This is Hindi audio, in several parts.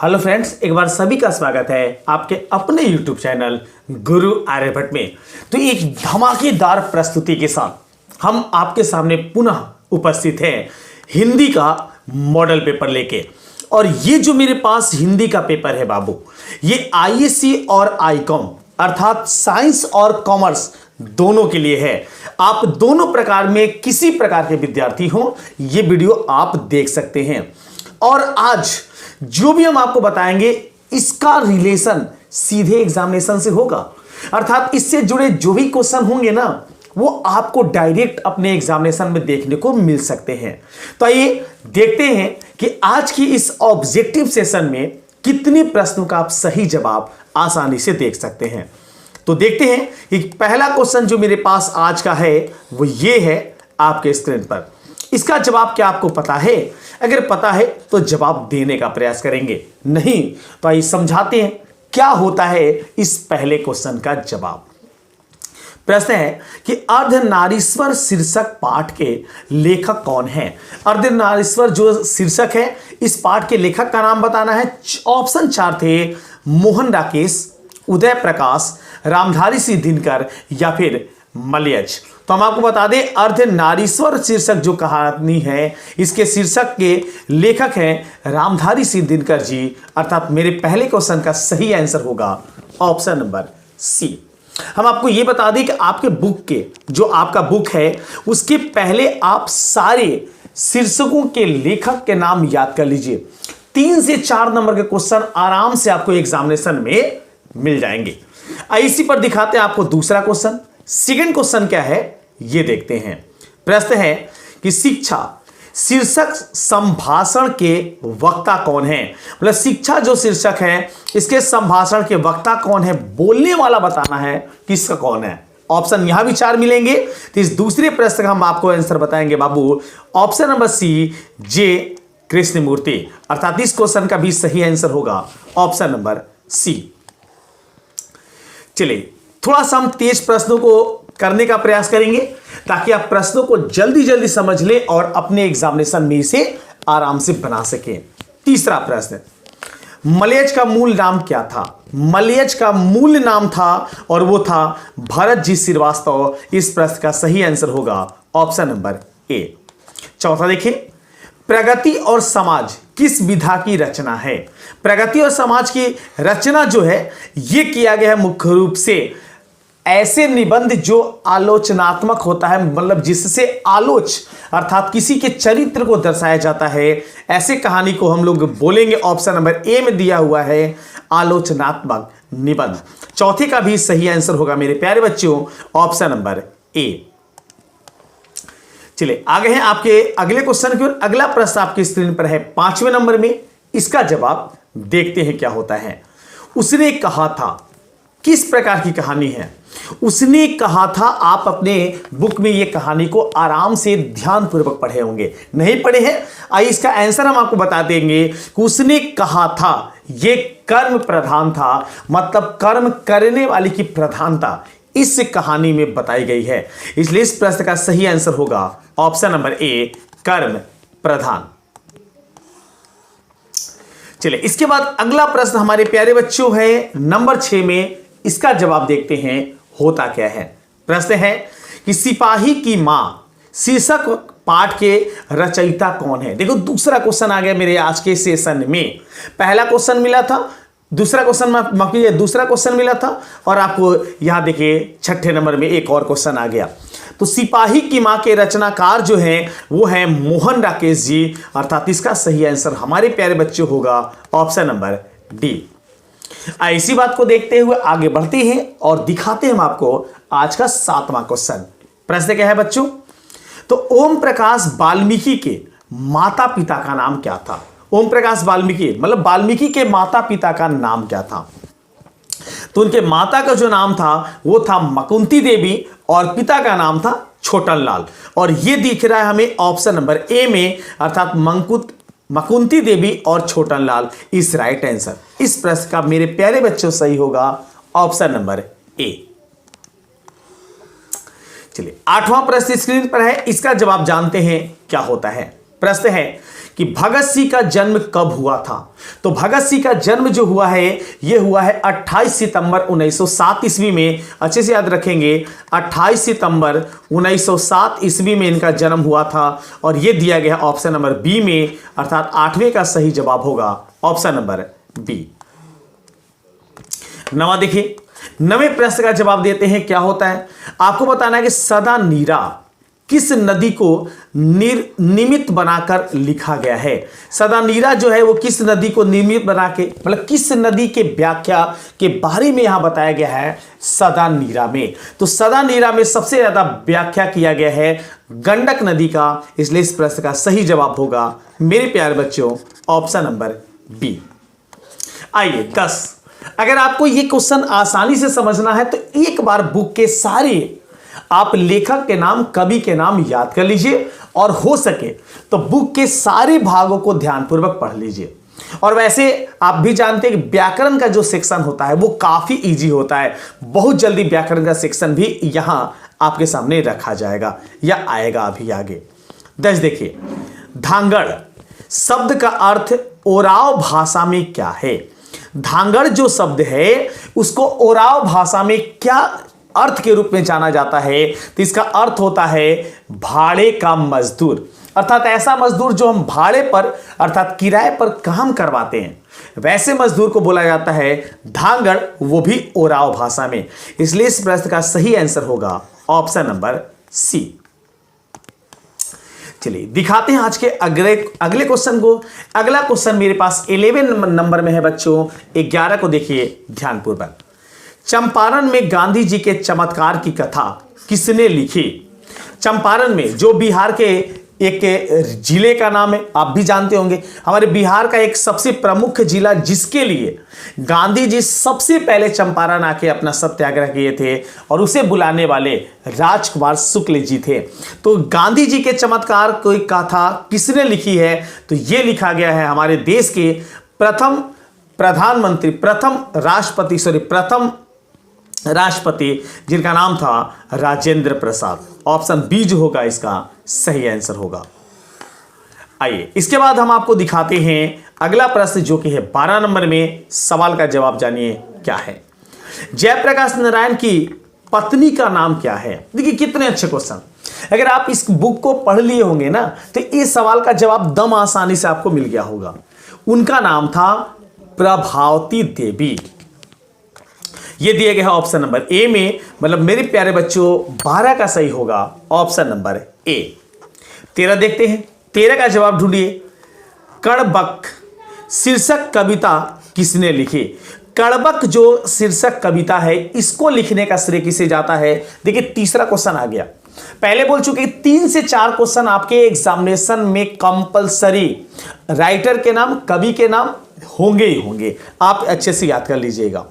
हेलो फ्रेंड्स, एक बार सभी का स्वागत है आपके अपने YouTube चैनल गुरु आर्यभट्ट में। तो एक धमाकेदार प्रस्तुति के साथ हम आपके सामने पुनः उपस्थित हैं हिंदी का मॉडल पेपर लेके। और ये जो मेरे पास हिंदी का पेपर है बाबू, ये ISC और ICOM अर्थात साइंस और कॉमर्स दोनों के लिए है। आप दोनों प्रकार में किसी प्रकार के विद्यार्थी हो, ये वीडियो आप देख सकते हैं। और आज जो भी हम आपको बताएंगे इसका रिलेशन सीधे एग्जामिनेशन से होगा, अर्थात इससे जुड़े जो भी क्वेश्चन होंगे ना, वो आपको डायरेक्ट अपने एग्जामिनेशन में देखने को मिल सकते हैं। तो आइए देखते हैं कि आज की इस ऑब्जेक्टिव सेशन में कितने प्रश्नों का आप सही जवाब आसानी से देख सकते हैं। तो देखते हैं कि पहला क्वेश्चन जो मेरे पास आज का है वो ये है आपके स्क्रीन पर। इसका जवाब क्या आपको पता है? अगर पता है तो जवाब देने का प्रयास करेंगे, नहीं तो आइए समझाते हैं क्या होता है इस पहले क्वेश्चन का जवाब। प्रश्न है कि अर्धनारीश्वर शीर्षक पाठ के लेखक कौन है? अर्धनारीश्वर जो शीर्षक है, इस पाठ के लेखक का नाम बताना है। ऑप्शन 4 थे मोहन राकेश, उदय प्रकाश, रामधारी सिंह दिनकर या फिर मलयज। तो हम आपको बता दें, अर्धनारीश्वर शीर्षक जो कहानी है, इसके शीर्षक के लेखक हैं रामधारी सिंह दिनकर जी, अर्थात मेरे पहले क्वेश्चन का सही आंसर होगा ऑप्शन नंबर सी। हम आपको यह बता दें कि आपके बुक के जो आपका बुक है उसके पहले आप सारे शीर्षकों के लेखक के नाम याद कर लीजिए। 3 से 4 नंबर के क्वेश्चन आराम से आपको एग्जामिनेशन में मिल जाएंगे। इसी पर दिखाते हैं आपको दूसरा क्वेश्चन। सेकंड क्वेश्चन क्या है ये देखते हैं। प्रश्न है कि शिक्षा शीर्षक संभाषण के वक्ता कौन है? मतलब शिक्षा जो शीर्षक है, इसके संभाषण के वक्ता कौन है, बोलने वाला बताना है किसका कौन है। ऑप्शन यहां भी 4 मिलेंगे। तो इस दूसरे प्रश्न का हम आपको आंसर बताएंगे बाबू, ऑप्शन नंबर सी जे कृष्णमूर्ति, अर्थात इस क्वेश्चन का भी सही आंसर होगा ऑप्शन नंबर सी। चलिए थोड़ा सा हम तेज प्रश्नों को करने का प्रयास करेंगे ताकि आप प्रश्नों को जल्दी जल्दी समझ लें और अपने एग्जामिनेशन में इसे आराम से बना सकें। तीसरा प्रश्न, मलयज का मूल नाम क्या था? मलयज का मूल नाम था और वो था भरत जी श्रीवास्तव। इस प्रश्न का सही आंसर होगा ऑप्शन नंबर ए। चौथा देखिए, प्रगति और समाज किस विधा की रचना है? प्रगति और समाज की रचना जो है ये किया गया है मुख्य रूप से ऐसे निबंध जो आलोचनात्मक होता है, मतलब जिससे आलोच अर्थात किसी के चरित्र को दर्शाया जाता है, ऐसे कहानी को हम लोग बोलेंगे। ऑप्शन नंबर ए में दिया हुआ है आलोचनात्मक निबंध। चौथे का भी सही आंसर होगा मेरे प्यारे बच्चों ऑप्शन नंबर ए। चलिए आगे हैं आपके अगले क्वेश्चन की ओर। अगला प्रश्न आपकी स्क्रीन पर है 5वें नंबर में। इसका जवाब देखते हैं क्या होता है। उसने कहा था, किस प्रकार की कहानी है? उसने कहा था, आप अपने बुक में ये कहानी को आराम से ध्यानपूर्वक पढ़े होंगे, नहीं पढ़े हैं आइए इसका आंसर हम आपको बता देंगे कि उसने कहा था ये कर्म प्रधान था, मतलब कर्म करने वाले की प्रधानता इस कहानी में बताई गई है। इसलिए इस प्रश्न का सही आंसर होगा ऑप्शन नंबर ए, कर्म प्रधान। चलिए इसके बाद अगला प्रश्न हमारे प्यारे बच्चों है नंबर 6 में। इसका जवाब देखते हैं होता क्या है। प्रश्न है कि सिपाही की मां शीर्षक पाठ के रचयिता कौन है? देखो दूसरा क्वेश्चन आ गया मेरे आज के सेशन में। पहला क्वेश्चन मिला था, दूसरा क्वेश्चन मिला था और आपको यहां देखिए 6ठे नंबर में एक और क्वेश्चन आ गया। तो सिपाही की मां के रचनाकार जो हैं वो है मोहन राकेश जी, अर्थात इसका सही आंसर हमारे प्यारे बच्चों होगा ऑप्शन नंबर डी। इसी बात को देखते हुए आगे बढ़ते हैं और दिखाते हैं हम आपको आज का 7वां क्वेश्चन। प्रश्न क्या है बच्चों? तो ओम प्रकाश वाल्मीकि के माता पिता का नाम क्या था? ओम प्रकाश वाल्मीकि मतलब वाल्मीकि के माता पिता का नाम क्या था? तो उनके माता का जो नाम था वो था मकुंती देवी और पिता का नाम था छोटन लाल। और ये दिख रहा है हमें ऑप्शन नंबर ए में, अर्थात मकुंती देवी और छोटन लाल इस राइट आंसर। इस प्रश्न का मेरे प्यारे बच्चों सही होगा ऑप्शन नंबर ए। चलिए 8वां प्रश्न स्क्रीन पर है। इसका जवाब जानते हैं क्या होता है। प्रश्न है कि भगत सिंह का जन्म कब हुआ था? तो भगत सिंह का जन्म जो हुआ है यह हुआ है 28 सितंबर 1907 ईस्वी में। अच्छे से याद रखेंगे, 28 सितंबर 1907 ईस्वी में इनका जन्म हुआ था और यह दिया गया ऑप्शन नंबर बी में, अर्थात 8वें का सही जवाब होगा ऑप्शन नंबर बी। नवा देखिए, नवे प्रश्न का जवाब देते हैं। क्या होता है आपको बताना है कि सदा नीरा किस नदी को निमित्त बनाकर लिखा गया है? सदा नीरा जो है वो किस नदी को निमित्त बना के, मतलब किस नदी के व्याख्या के बारे में यहां बताया गया है सदा नीरा में? तो सदा नीरा में सबसे ज्यादा व्याख्या किया गया है गंडक नदी का, इसलिए इस प्रश्न का सही जवाब होगा मेरे प्यारे बच्चों ऑप्शन नंबर बी। आइए 10, अगर आपको ये क्वेश्चन आसानी से समझना है तो एक बार बुक के सारे आप लेखक के नाम, कवि के नाम याद कर लीजिए और हो सके तो बुक के सारे भागों को ध्यानपूर्वक पढ़ लीजिए। और वैसे आप भी जानते हैं कि व्याकरण का जो सेक्शन होता है वो काफी इजी होता है। बहुत जल्दी व्याकरण का सेक्शन भी यहां आपके सामने रखा जाएगा या आएगा अभी आगे। 10 देखिए, धांगड़ शब्द का अर्थ ओराव भाषा में क्या है? धांगड़ जो शब्द है उसको ओराव भाषा में क्या अर्थ के रूप में जाना जाता है? तो इसका अर्थ होता है भाड़े का मजदूर, अर्थात ऐसा मजदूर जो हम भाड़े पर अर्थात किराए पर काम करवाते हैं, वैसे मजदूर को बोला जाता है धांगड़, वो भी ओराव भाषा में। इसलिए इस प्रश्न का सही आंसर होगा ऑप्शन नंबर सी। चलिए दिखाते हैं आज के अगले क्वेश्चन को। अगला क्वेश्चन मेरे पास 11 नंबर में है बच्चों। 11 को देखिए ध्यानपूर्वक। चंपारण में गांधी जी के चमत्कार की कथा किसने लिखी? चंपारण में जो बिहार के एक जिले का नाम है, आप भी जानते होंगे, हमारे बिहार का एक सबसे प्रमुख जिला जिसके लिए गांधी जी सबसे पहले चंपारण आके अपना सत्याग्रह किए थे और उसे बुलाने वाले राजकुमार शुक्ल जी थे। तो गांधी जी के चमत्कार कोई कथा किसने लिखी है? तो यह लिखा गया है हमारे देश के प्रथम प्रधानमंत्री, प्रथम राष्ट्रपति जिनका नाम था राजेंद्र प्रसाद। ऑप्शन बी जो होगा इसका सही आंसर होगा। आइए इसके बाद हम आपको दिखाते हैं अगला प्रश्न जो कि है 12 नंबर में। सवाल का जवाब जानिए क्या है। जयप्रकाश नारायण की पत्नी का नाम क्या है? देखिए कितने अच्छे क्वेश्चन, अगर आप इस बुक को पढ़ लिए होंगे ना तो इस सवाल का जवाब दम आसानी से आपको मिल गया होगा। उनका नाम था प्रभावती देवी। ये दिया गया है ऑप्शन नंबर ए में, मतलब मेरे प्यारे बच्चों 12 का सही होगा ऑप्शन नंबर ए। 13 देखते हैं, 13 का जवाब ढूंढिए। कड़बक शीर्षक कविता किसने लिखी? कड़बक जो शीर्षक कविता है इसको लिखने का श्रेय किसे जाता है? देखिए तीसरा क्वेश्चन आ गया। पहले बोल चुके 3 से 4 क्वेश्चन आपके एग्जामिनेशन में कंपलसरी राइटर के नाम, कवि के नाम होंगे ही होंगे, आप अच्छे से याद कर लीजिएगा।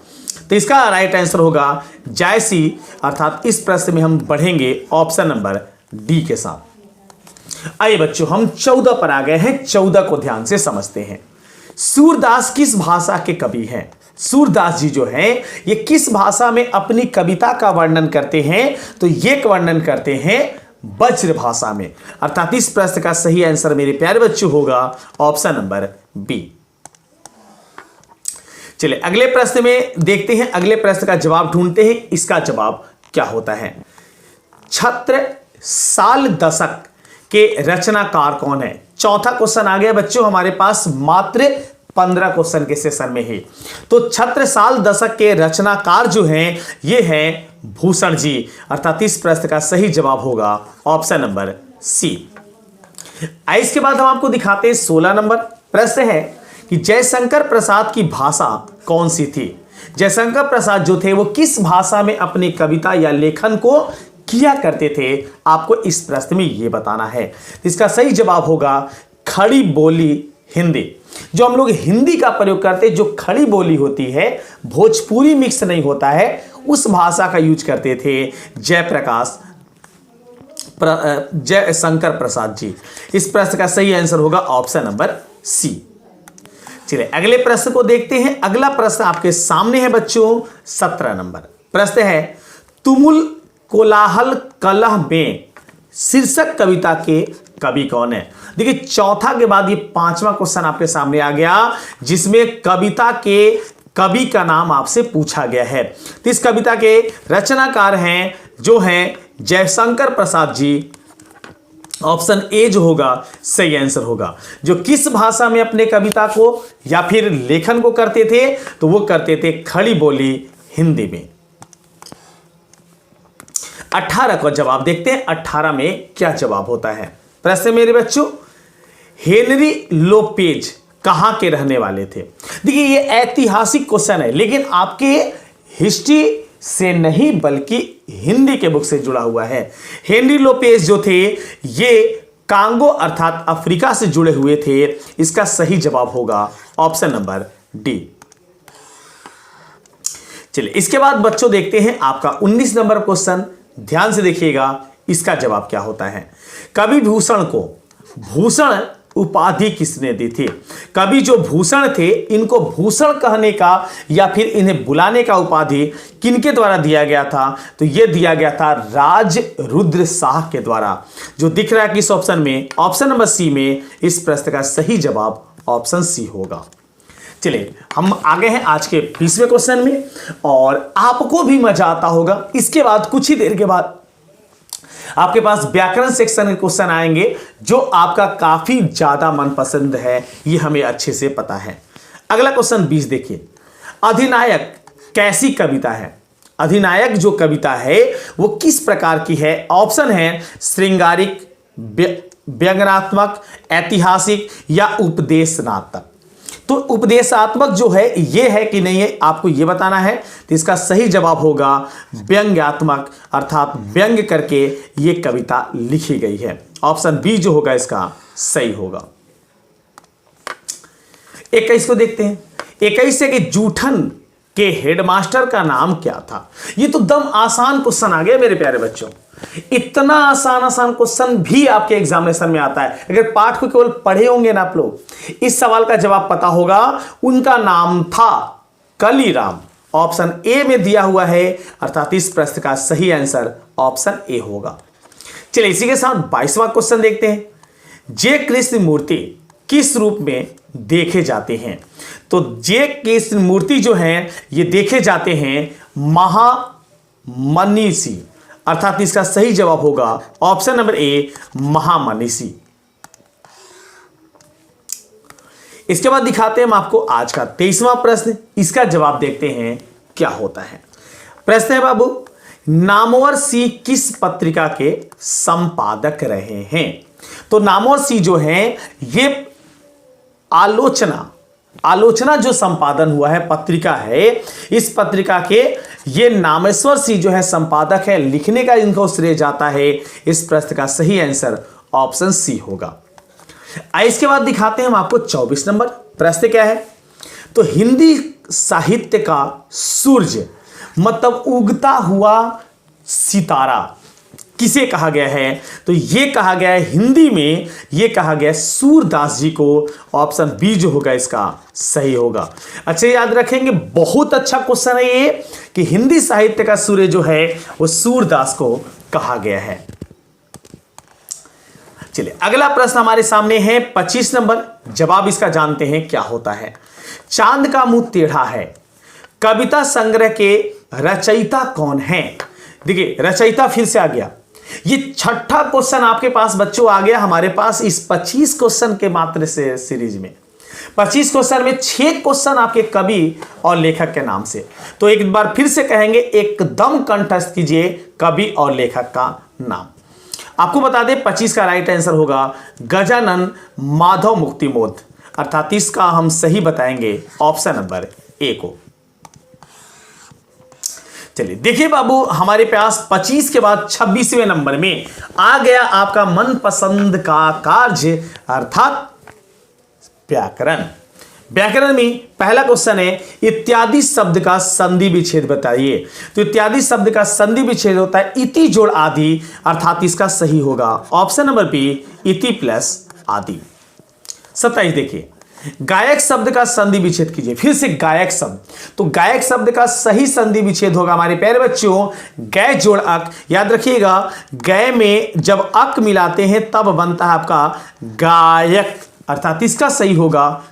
तो इसका राइट आंसर होगा जायसी, अर्थात इस प्रश्न में हम बढ़ेंगे ऑप्शन नंबर डी के साथ। आइए बच्चों हम 14 पर आ गए हैं। 14 को ध्यान से समझते हैं। सूरदास किस भाषा के कवि हैं? सूरदास जी जो हैं ये किस भाषा में अपनी कविता का वर्णन करते हैं? तो ये वर्णन करते हैं ब्रज भाषा में, अर्थात इस प्रश्न का सही आंसर मेरे प्यारे बच्चों होगा ऑप्शन नंबर बी। चलिए अगले प्रश्न में देखते हैं, अगले प्रश्न का जवाब ढूंढते हैं, इसका जवाब क्या होता है। छत्र साल दशक के रचनाकार कौन है? चौथा क्वेश्चन आ गया बच्चों हमारे पास मात्र 15 क्वेश्चन के सेशन में ही। तो छत्र साल दशक के रचनाकार जो हैं ये हैं भूषण जी, अर्थात इस प्रश्न का सही जवाब होगा ऑप्शन नंबर सी। इसके बाद हम आपको दिखाते हैं 16 नंबर। प्रश्न है कि जयशंकर प्रसाद की भाषा कौन सी थी? जयशंकर प्रसाद जो थे वो किस भाषा में अपनी कविता या लेखन को किया करते थे? आपको इस प्रश्न में ये बताना है। इसका सही जवाब होगा खड़ी बोली हिंदी। जो हम लोग हिंदी का प्रयोग करते हैं, जो खड़ी बोली होती है, भोजपुरी मिक्स नहीं होता है, उस भाषा का यूज करते थे जयशंकर प्रसाद जी। इस प्रश्न का सही आंसर होगा ऑप्शन नंबर सी। चलिए अगले प्रश्न को देखते हैं। अगला प्रश्न आपके सामने है बच्चों 17 नंबर। प्रश्न है तुमुल कोलाहल कलह में शीर्षक कविता के कवि कौन है। देखिए चौथा के बाद ये पांचवा क्वेश्चन आपके सामने आ गया, जिसमें कविता के कवि का नाम आपसे पूछा गया है। तो इस कविता के रचनाकार हैं जो हैं जयशंकर प्रसाद जी। ऑप्शन ए जो होगा सही आंसर होगा। जो किस भाषा में अपने कविता को या फिर लेखन को करते थे, तो वो करते थे खड़ी बोली हिंदी में। 18 का जवाब देखते हैं, 18 में क्या जवाब होता है। प्रश्न मेरे बच्चों, हेनरी लोपेज कहां के रहने वाले थे। देखिए ये ऐतिहासिक क्वेश्चन है, लेकिन आपके हिस्ट्री से नहीं बल्कि हिंदी के बुक से जुड़ा हुआ है। हेनरी लोपेज जो थे ये कांगो अर्थात अफ्रीका से जुड़े हुए थे। इसका सही जवाब होगा ऑप्शन नंबर डी। चलिए इसके बाद बच्चों देखते हैं आपका 19 नंबर क्वेश्चन। ध्यान से देखिएगा इसका जवाब क्या होता है। कवि भूषण को भूषण उपाधि किसने दी थी। कवि जो भूषण थे इनको भूषण कहने का या फिर इन्हें बुलाने का उपाधि किनके द्वारा दिया गया था, तो यह दिया गया था राज रुद्र शाह के द्वारा। जो दिख रहा है कि इस ऑप्शन में, ऑप्शन नंबर सी में, इस प्रश्न का सही जवाब ऑप्शन सी होगा। चलिए हम आगे हैं आज के 20वें क्वेश्चन में, और आपको भी मजा आता होगा। इसके बाद कुछ ही देर के बाद आपके पास व्याकरण सेक्शन के क्वेश्चन आएंगे, जो आपका काफी ज्यादा मनपसंद है, ये हमें अच्छे से पता है। अगला क्वेश्चन 20 देखिए। अधिनायक कैसी कविता है। अधिनायक जो कविता है वो किस प्रकार की है। ऑप्शन है श्रृंगारिक, व्यंग्यात्मक, ऐतिहासिक या उपदेशनात्मक। तो उपदेशात्मक जो है ये है कि नहीं है, आपको ये बताना है। तो इसका सही जवाब होगा व्यंग्यात्मक, अर्थात व्यंग करके ये कविता लिखी गई है। ऑप्शन बी जो होगा इसका सही होगा। 21 को देखते हैं। 21 से कि जूठन के हेडमास्टर का नाम क्या था। ये तो दम आसान क्वेश्चन आ गया मेरे प्यारे बच्चों। इतना आसान क्वेश्चन भी आपके एग्जामिनेशन में आता है। अगर पाठ को केवल पढ़े होंगे ना आप लोग, इस सवाल का जवाब पता होगा। उनका नाम था कलीराम। ऑप्शन ए में दिया हुआ है, अर्थात इस प्रश्न का सही आंसर ऑप्शन ए होगा। चलिए इसी के साथ 22वां क्वेश्चन देखते हैं। जे कृष्ण मूर्ति किस रूप में देखे जाते हैं। तो जे कृष्ण मूर्ति जो हैं ये देखे जाते हैं महामनीषी, अर्थात इसका सही जवाब होगा ऑप्शन नंबर ए महामनीषी। इसके बाद दिखाते हैं हम आपको आज का 23वां प्रश्न। इसका जवाब देखते हैं क्या होता है। प्रश्न है बाबू, नामवर सी किस पत्रिका के संपादक रहे हैं। तो नामवर सी जो है ये आलोचना जो संपादन हुआ है पत्रिका है, इस पत्रिका के ये नामेश्वर सी जो है संपादक है। लिखने का इनको श्रेय जाता है। इस प्रश्न का सही आंसर ऑप्शन सी होगा। इसके बाद दिखाते हैं हम आपको 24 नंबर प्रश्न क्या है। तो हिंदी साहित्य का सूर्य मतलब उगता हुआ सितारा किसे कहा गया है। तो ये कहा गया है हिंदी में, ये कहा गया है सूरदास जी को। ऑप्शन बी जो होगा इसका सही होगा। अच्छा याद रखेंगे, बहुत अच्छा क्वेश्चन है ये कि हिंदी साहित्य का सूर्य जो है वो सूरदास को कहा गया है। चलिए अगला प्रश्न हमारे सामने है 25 नंबर। जवाब इसका जानते हैं क्या होता है। चांद का मुंह टेढ़ा है कविता संग्रह के रचयिता कौन है। देखिए रचयिता फिर से आ गया। ये छठा क्वेश्चन आपके पास बच्चों आ गया हमारे पास इस 25 क्वेश्चन के मात्र से सीरीज में। 25 क्वेश्चन में 6 क्वेश्चन आपके कवि और लेखक के नाम से। तो एक बार फिर से कहेंगे, एकदम कंठस्थ कीजिए कवि और लेखक का नाम। आपको बता दें 25 का राइट आंसर होगा गजानन माधव मुक्तिमोद, अर्थात इसका हम सही बताएंगे ऑप्शन नंबर ए को। चलिए देखिए बाबू, हमारे पास 25 के बाद 26वें नंबर में आ गया आपका मनपसंद का कार्य, अर्थात व्याकरण। व्याकरण में पहला क्वेश्चन है इत्यादि शब्द का संधि विच्छेद बताइए। तो इत्यादि शब्द का संधि विच्छेद होता है इति जोड़ आदि, अर्थात इसका सही होगा ऑप्शन नंबर बी इति प्लस आदि। 27 देखिए, गायक शब्द का संधि विच्छेद कीजिए। फिर से गायक शब्द, तो गायक शब्द का सही संधि विच्छेद होगा हमारे प्यारे बच्चों गय जोड़ अक। याद रखिएगा, गय में जब अक मिलाते हैं तब बनता है आपका गायक, अर्थात इसका सही होगा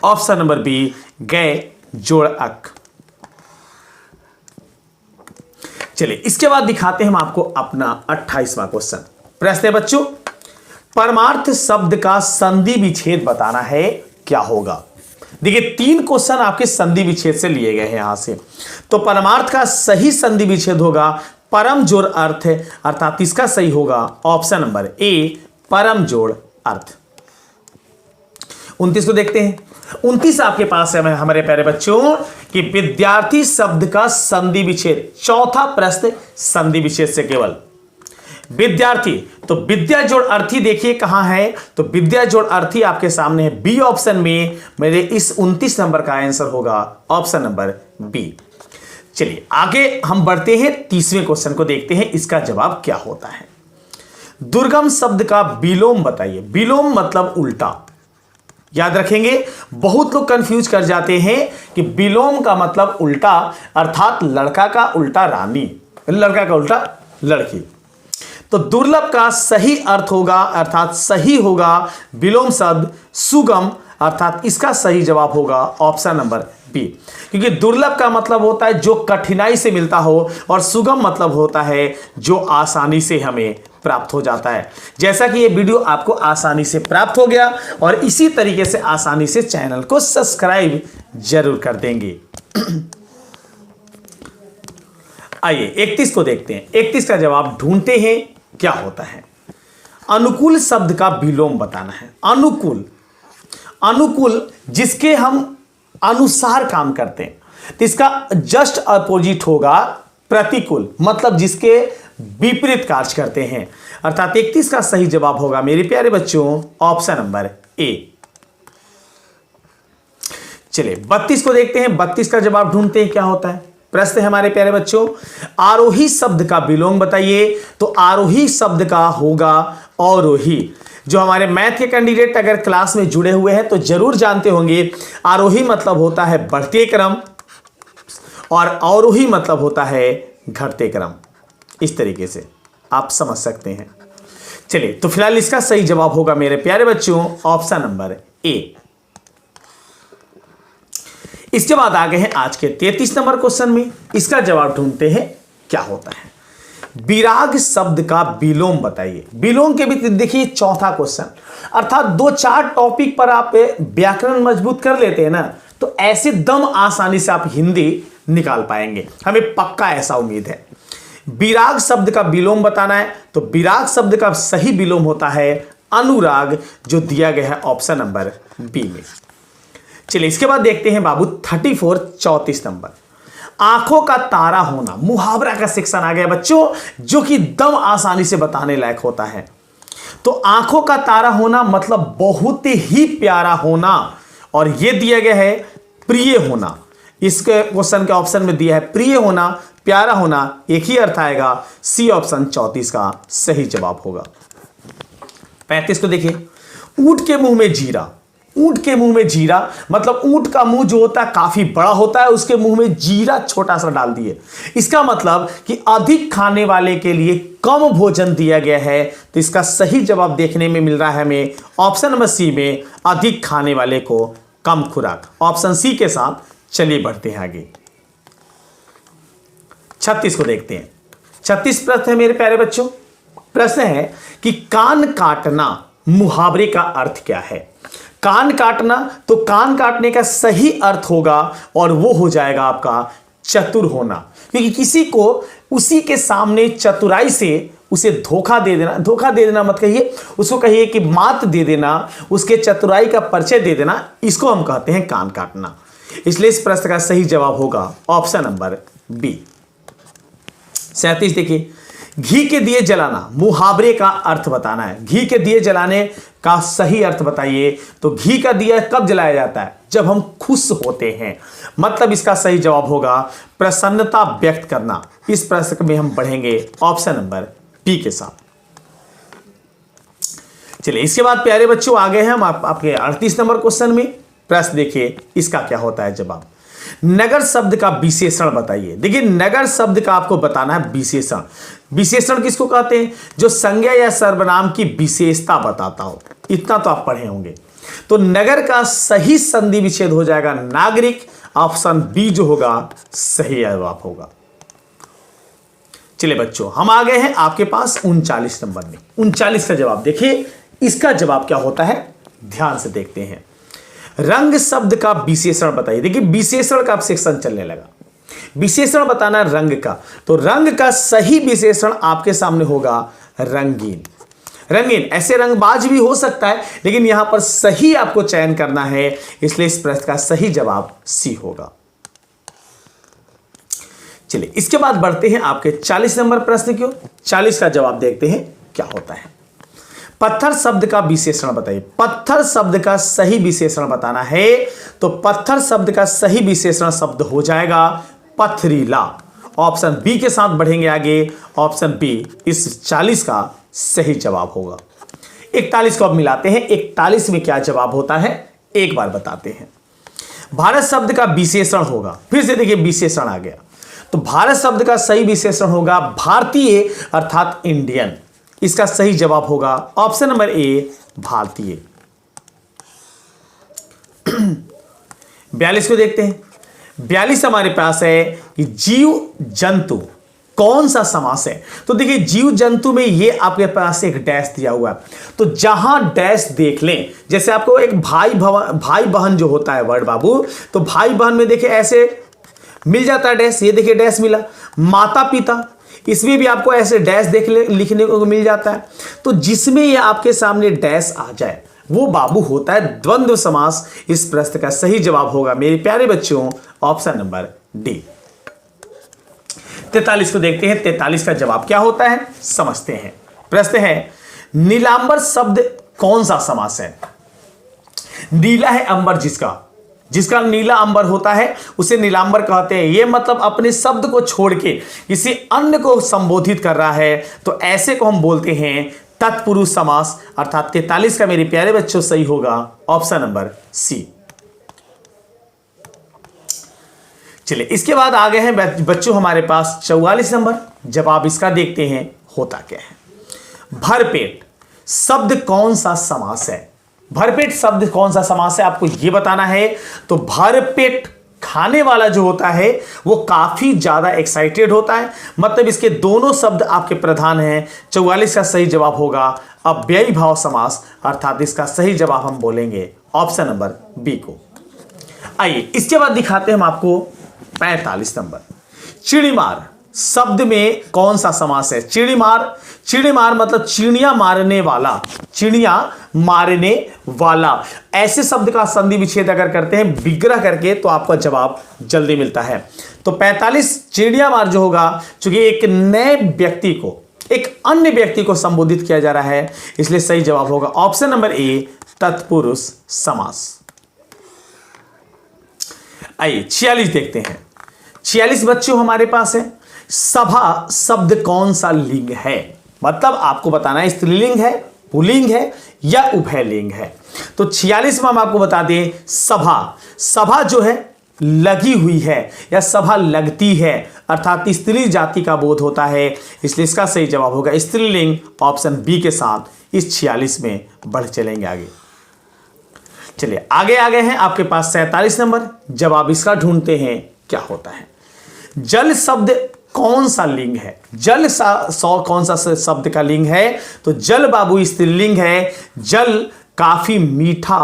ऑप्शन नंबर बी, गय जोड़ अक। चलिए इसके बाद दिखाते हैं हम आपको अपना 28वां क्वेश्चन। प्रश्न है बच्चों, परमार्थ शब्द का संधि विच्छेद बताना है, क्या होगा। देखिए 3 क्वेश्चन आपके संधि विच्छेद से लिए गए हैं यहां से। तो परमार्थ का सही संधि विच्छेद होगा परम जोड़ अर्थ, अर्थात इसका सही होगा ऑप्शन नंबर ए, परम जोड़ अर्थ। 29 को देखते हैं। 29 आपके पास है हमारे प्यारे बच्चों कि विद्यार्थी शब्द का संधि विच्छेद, चौथा प्रश्न संधि विच्छेद से केवल विद्यार्थी। तो विद्या जोड़ अर्थी देखिए कहां है, तो विद्या जोड़ अर्थी आपके सामने है बी ऑप्शन में। मेरे इस 29 नंबर का आंसर होगा ऑप्शन नंबर बी। चलिए आगे हम बढ़ते हैं, 30वें क्वेश्चन को देखते हैं, इसका जवाब क्या होता है। दुर्गम शब्द का विलोम बताइए। विलोम मतलब उल्टा। याद रखेंगे, बहुत लोग कंफ्यूज कर जाते हैं कि विलोम का मतलब उल्टा, अर्थात लड़का का उल्टा रानी, लड़का का उल्टा लड़की। तो दुर्लभ का सही अर्थ होगा, अर्थात सही होगा विलोम शब्द सुगम, अर्थात इसका सही जवाब होगा ऑप्शन नंबर बी। क्योंकि दुर्लभ का मतलब होता है जो कठिनाई से मिलता हो, और सुगम मतलब होता है जो आसानी से हमें प्राप्त हो जाता है। जैसा कि ये वीडियो आपको आसानी से प्राप्त हो गया, और इसी तरीके से आसानी से चैनल को सब्सक्राइब जरूर कर देंगे। आइए 31 को देखते हैं। 31 का जवाब ढूंढते हैं, क्या होता है। अनुकूल शब्द का विलोम बताना है। अनुकूल, अनुकूल जिसके हम अनुसार काम करते हैं, तो इसका जस्ट अपोजिट होगा प्रतिकूल, मतलब जिसके विपरीत कार्य करते हैं, अर्थात 31 का सही जवाब होगा मेरे प्यारे बच्चों ऑप्शन नंबर ए। चलिए 32 को देखते हैं। 32 का जवाब ढूंढते हैं, क्या होता है। प्रश्न है हमारे प्यारे बच्चों, आरोही शब्द का विलोम बताइए। तो आरोही शब्द का होगा अवरोही। जो हमारे मैथ के कैंडिडेट अगर क्लास में जुड़े हुए हैं तो जरूर जानते होंगे, आरोही मतलब होता है बढ़ते क्रम और अवरोही मतलब होता है घटते क्रम। इस तरीके से आप समझ सकते हैं। चलिए तो फिलहाल इसका सही जवाब होगा मेरे प्यारे बच्चों ऑप्शन नंबर ए। इसके बाद आगे हैं आज के 33 नंबर क्वेश्चन में। इसका जवाब ढूंढते हैं, क्या होता है। विराग शब्द का विलोम बताइए। विलोम के भी देखिए चौथा क्वेश्चन, अर्थात 2-4 टॉपिक पर आप व्याकरण मजबूत कर लेते हैं ना, तो ऐसे दम आसानी से आप हिंदी निकाल पाएंगे, हमें पक्का ऐसा उम्मीद है। विराग शब्द का विलोम बताना है, तो विराग शब्द का सही विलोम होता है अनुराग, जो दिया गया है ऑप्शन नंबर बी में। चलिए इसके बाद देखते हैं बाबू 34 नंबर, आंखों का तारा होना। मुहावरा का सेक्शन आ गया बच्चों, जो कि दम आसानी से बताने लायक होता है। तो आंखों का तारा होना मतलब बहुत ही प्यारा होना, और यह दिया गया है प्रिय होना। इसके क्वेश्चन के ऑप्शन में दिया है प्रिय होना, प्यारा होना, एक ही अर्थ आएगा। सी ऑप्शन 34 का सही जवाब होगा। 35 को देखिए, ऊंट के मुंह में जीरा। ऊंट के मुंह में जीरा मतलब ऊंट का मुंह जो होता है काफी बड़ा होता है, उसके मुंह में जीरा छोटा सा डाल दिए। इसका मतलब कि अधिक खाने वाले के लिए कम भोजन दिया गया है। तो इसका सही जवाब देखने में मिल रहा है हमें ऑप्शन नंबर सी में, अधिक खाने वाले को कम खुराक। ऑप्शन सी के साथ चलिए बढ़ते हैं आगे। 36 को देखते हैं। 36 प्रश्न है मेरे प्यारे बच्चों। प्रश्न है कि कान काटना मुहावरे का अर्थ क्या है। कान काटना, तो कान काटने का सही अर्थ होगा और वो हो जाएगा आपका चतुर होना। क्योंकि किसी को उसी के सामने चतुराई से उसे धोखा दे देना, धोखा दे देना मत कहिए, उसको कहिए कि मात दे देना, उसके चतुराई का परिचय दे देना, इसको हम कहते हैं कान काटना। इसलिए इस प्रश्न का सही जवाब होगा ऑप्शन नंबर बी। 37 देखिए, घी के दिए जलाना मुहावरे का अर्थ बताना है। घी के दिए जलाने का सही अर्थ बताइए। तो घी का दिया कब जलाया जाता है, जब हम खुश होते हैं, मतलब इसका सही जवाब होगा प्रसन्नता व्यक्त करना। इस प्रश्न में हम बढ़ेंगे ऑप्शन नंबर बी के साथ। चलिए इसके बाद प्यारे बच्चों आ गए हैं हम आपके 38 नंबर क्वेश्चन में। प्रश्न देखिए इसका क्या होता है जवाब। नगर शब्द का विशेषण बताइए। देखिए नगर शब्द का आपको बताना है विशेषण। विशेषण किसको कहते हैं? जो संज्ञा या सर्वनाम की विशेषता बताता हो। इतना तो आप पढ़े होंगे। तो नगर का सही संधि विच्छेद हो जाएगा नागरिक। ऑप्शन बी जो होगा सही जवाब होगा। चलिए बच्चों हम आ गए हैं आपके पास 39 नंबर में। 39 का जवाब देखिए, इसका जवाब क्या होता है ध्यान से देखते हैं। रंग शब्द का विशेषण बताइए। देखिए विशेषण का अब सेक्शन चलने लगा। विशेषण बताना रंग का, तो रंग का सही विशेषण आपके सामने होगा रंगीन। रंगीन ऐसे रंगबाज भी हो सकता है, लेकिन यहां पर सही आपको चयन करना है, इसलिए इस प्रश्न का सही जवाब सी होगा। चलिए इसके बाद बढ़ते हैं आपके 40 नंबर प्रश्न की ओर। 40 का जवाब देखते हैं क्या होता है। पत्थर शब्द का विशेषण बताइए। पत्थर शब्द का सही विशेषण बताना है, तो पत्थर शब्द का सही विशेषण शब्द हो जाएगा पथरीला। ऑप्शन बी के साथ बढ़ेंगे आगे। ऑप्शन बी इस 40 का सही जवाब होगा। 41 को अब मिलाते हैं। 41 में क्या जवाब होता है एक बार बताते हैं। भारत शब्द का विशेषण होगा, फिर से देखिए विशेषण आ गया, तो भारत शब्द का सही विशेषण होगा भारतीय अर्थात इंडियन। इसका सही जवाब होगा ऑप्शन नंबर ए भारतीय। 42 को देखते हैं। 42 हमारे पास है कि जीव जंतु कौन सा समास है। तो देखिए जीव जंतु में ये आपके पास एक डैश दिया हुआ है, तो जहां डैश देख लें, जैसे आपको एक भाई बहन जो होता है वर्ड बाबू, तो भाई बहन में देखिए ऐसे मिल जाता है डैश। ये देखिए डैश मिला। माता पिता, इसमें भी आपको ऐसे डैश लिखने को मिल जाता है। तो जिसमें ये आपके सामने डैश आ जाए वो बाबू होता है द्वंद्व समास। इस प्रश्न का सही जवाब होगा मेरे प्यारे बच्चों ऑप्शन नंबर डी। 43 को देखते हैं। 43 का जवाब क्या होता है समझते हैं। प्रश्न है नीलांबर शब्द कौन सा समास है। नीला है अंबर जिसका नीला अंबर होता है उसे नीलांबर कहते हैं। यह मतलब अपने शब्द को छोड़ के किसी अन्य को संबोधित कर रहा है, तो ऐसे को हम बोलते हैं तत्पुरुष समास। अर्थात 43 का मेरे प्यारे बच्चों सही होगा ऑप्शन नंबर सी। चलिए इसके बाद आ गए हैं बच्चों हमारे पास 44 नंबर। जवाब इसका देखते हैं होता क्या है। भरपेट शब्द कौन सा समास है। भरपेट शब्द कौन सा समास है आपको यह बताना है। तो भरपेट खाने वाला जो होता है वो काफी ज्यादा एक्साइटेड होता है, मतलब इसके दोनों शब्द आपके प्रधान हैं। 44 का सही जवाब होगा अव्ययी भाव समास। अर्थात इसका सही जवाब हम बोलेंगे ऑप्शन नंबर बी को। आइए इसके बाद दिखाते हैं हम आपको 45 नंबर। चिड़ीमार शब्द में कौन सा समास है। चिड़ीमार मतलब चिड़िया मारने वाला। चिड़िया मारने वाला ऐसे शब्द का संधि विच्छेद अगर करते हैं विग्रह करके तो आपका जवाब जल्दी मिलता है। तो 45 चिड़िया मार जो होगा, चूंकि एक नए व्यक्ति को एक अन्य व्यक्ति को संबोधित किया जा रहा है, इसलिए सही जवाब होगा ऑप्शन नंबर ए तत्पुरुष समास। आइए 46 देखते हैं। 46 बच्चों हमारे पास है। सभा शब्द कौन सा लिंग है, मतलब आपको बताना है स्त्रीलिंग है, पुल्लिंग है या उभयलिंग है। तो 46 में हम आपको बता दें सभा जो है लगी हुई है या सभा लगती है, अर्थात स्त्री जाति का बोध होता है, इसलिए इसका सही जवाब होगा स्त्रीलिंग। ऑप्शन बी के साथ इस 46 में बढ़ चलेंगे आगे। चलिए आगे आ गए हैं आपके पास 47 नंबर। जवाब इसका ढूंढते हैं क्या होता है। जल शब्द कौन सा लिंग है। कौन सा शब्द का लिंग है। तो जल बाबू स्त्रीलिंग है। जल काफी मीठा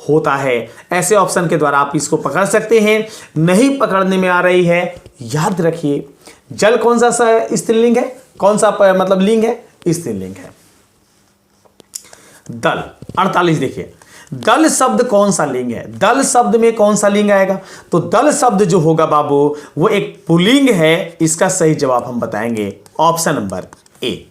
होता है। ऐसे ऑप्शन के द्वारा आप इसको पकड़ सकते हैं। नहीं पकड़ने में आ रही है, याद रखिए जल कौन सा स्त्रीलिंग है, कौन सा मतलब लिंग है, स्त्रीलिंग है। दल 48 देखिए, दल शब्द कौन सा लिंग है। दल शब्द में कौन सा लिंग आएगा। तो दल शब्द जो होगा बाबू वो एक पुल्लिंग है। इसका सही जवाब हम बताएंगे ऑप्शन नंबर ए।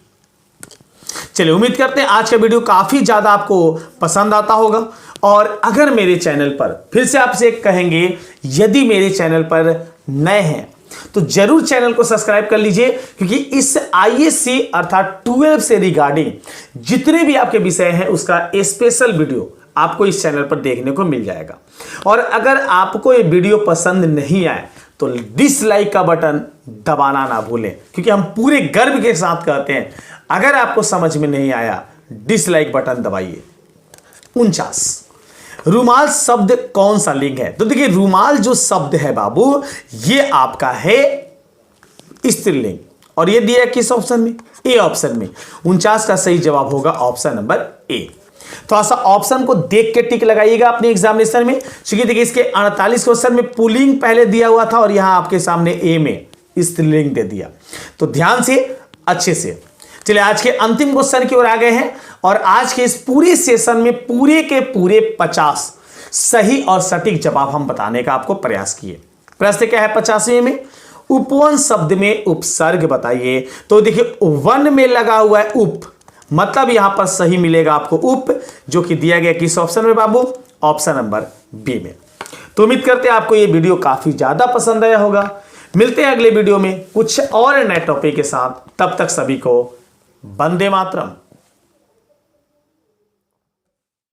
चलिए उम्मीद करते हैं आज का वीडियो काफी ज्यादा आपको पसंद आता होगा। और अगर मेरे चैनल पर फिर से आपसे कहेंगे, यदि मेरे चैनल पर नए हैं तो जरूर चैनल को सब्सक्राइब कर लीजिए, क्योंकि इस ISC अर्थात 12 से रिगार्डिंग जितने भी आपके विषय हैं उसका स्पेशल वीडियो आपको इस चैनल पर देखने को मिल जाएगा। और अगर आपको ये वीडियो पसंद नहीं आए तो डिसलाइक का बटन दबाना ना भूलें, क्योंकि हम पूरे गर्व के साथ कहते हैं अगर आपको समझ में नहीं आया डिसलाइक बटन दबाइए। 49, रुमाल शब्द कौन सा लिंग है? तो देखिए रुमाल जो शब्द है बाबू, ये आपका है स्त्रीलिंग, और ये दिया किस ऑप्शन में? ए ऑप्शन में। 49 का सही जवाब होगा ऑप्शन नंबर ए। थोड़ा सा ऑप्शन को देख के टिक लगाइएगा अपने एग्जामिनेशन में, क्योंकि देखिए इसके 48 क्वेश्चन में पुल्लिंग पहले दिया हुआ था और यहां आपके सामने ए में स्त्रीलिंग दे दिया। तो ध्यान से अच्छे से चलिए आज के अंतिम क्वेश्चन की ओर आ गए हैं, और आज के इस पूरे सेशन में पूरे के पूरे 50 सही और सटीक जवाब हम बताने का आपको प्रयास किए। प्रश्न क्या है 50वें में? उपवन शब्द में उपसर्ग बताइए। तो देखिए वन में लगा हुआ है उप, मतलब यहां पर सही मिलेगा आपको उप, जो कि दिया गया किस ऑप्शन में बाबू? ऑप्शन नंबर बी में। तो उम्मीद करते हैं आपको यह वीडियो काफी ज्यादा पसंद आया होगा। मिलते हैं अगले वीडियो में कुछ और नए टॉपिक के साथ, तब तक सभी को वंदे मातरम।